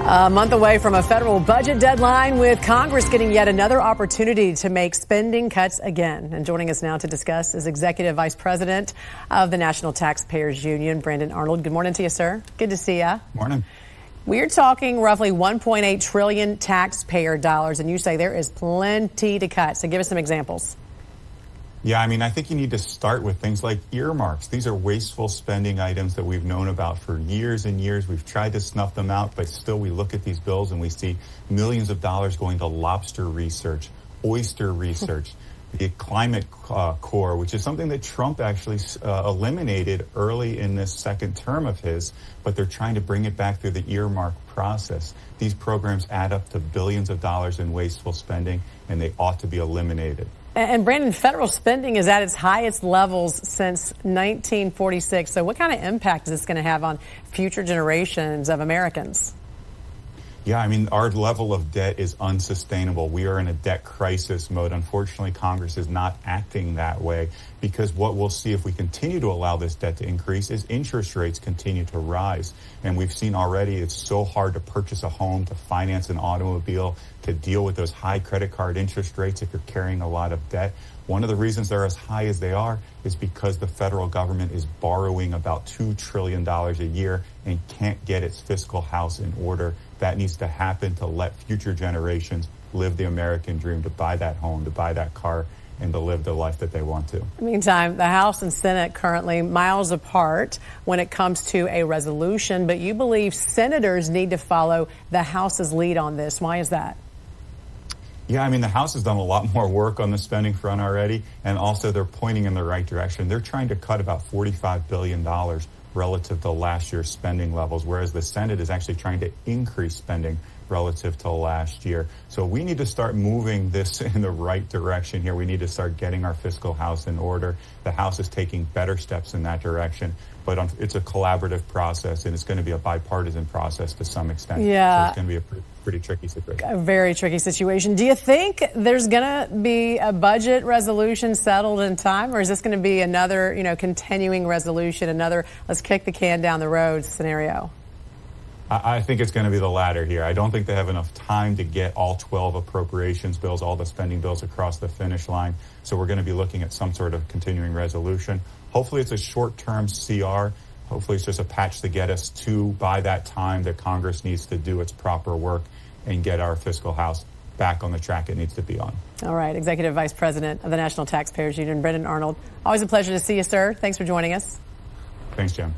A month away from a federal budget deadline, with Congress getting yet another opportunity to make spending cuts again. And joining us now to discuss is Executive Vice President of the National Taxpayers Union, Brandon Arnold. Good morning to you, sir. Good to see you. Morning. We're talking roughly $1.8 trillion taxpayer dollars, and you say there is plenty to cut. So give us some examples. Yeah, I think you need to start with things like earmarks. These are wasteful spending items that we've known about for years and years. We've tried to snuff them out, but still we look at these bills and we see millions of dollars going to lobster research, oyster research, the climate core, which is something that Trump actually eliminated early in this second term of his, but they're trying to bring it back through the earmark process. These programs add up to billions of dollars in wasteful spending, and they ought to be eliminated. And Brandon, federal spending is at its highest levels since 1946. So what kind of impact is this going to have on future generations of Americans? Yeah, our level of debt is unsustainable. We are in a debt crisis mode. Unfortunately, Congress is not acting that way, because what we'll see if we continue to allow this debt to increase is interest rates continue to rise. And we've seen already it's so hard to purchase a home, to finance an automobile, to deal with those high credit card interest rates if you're carrying a lot of debt. One of the reasons they're as high as they are is because the federal government is borrowing about $2 trillion a year and can't get its fiscal house in order. That needs to happen to let future generations live the American dream, to buy that home, to buy that car, and to live the life that they want to. Meantime, the House and Senate currently miles apart when it comes to a resolution, but you believe senators need to follow the House's lead on this. Why is that? Yeah, the House has done a lot more work on the spending front already, and also they're pointing in the right direction. They're trying to cut about $45 billion relative to last year's spending levels, whereas the Senate is actually trying to increase spending relative to last year. So we need to start moving this in the right direction here. We need to start getting our fiscal house in order. The House is taking better steps in that direction, but it's a collaborative process, and it's going to be a bipartisan process to some extent. Yeah. So it's going to be a pretty tricky situation. A very tricky situation. Do you think there's going to be a budget resolution settled in time, or is this going to be another, continuing resolution, another let's kick the can down the road scenario? I think it's going to be the latter here. I don't think they have enough time to get all 12 appropriations bills, all the spending bills across the finish line. So we're going to be looking at some sort of continuing resolution. Hopefully it's a short-term CR. Hopefully it's just a patch to get us to, by that time, that Congress needs to do its proper work and get our fiscal house back on the track it needs to be on. All right. Executive Vice President of the National Taxpayers Union, Brandon Arnold. Always a pleasure to see you, sir. Thanks for joining us. Thanks, Jim.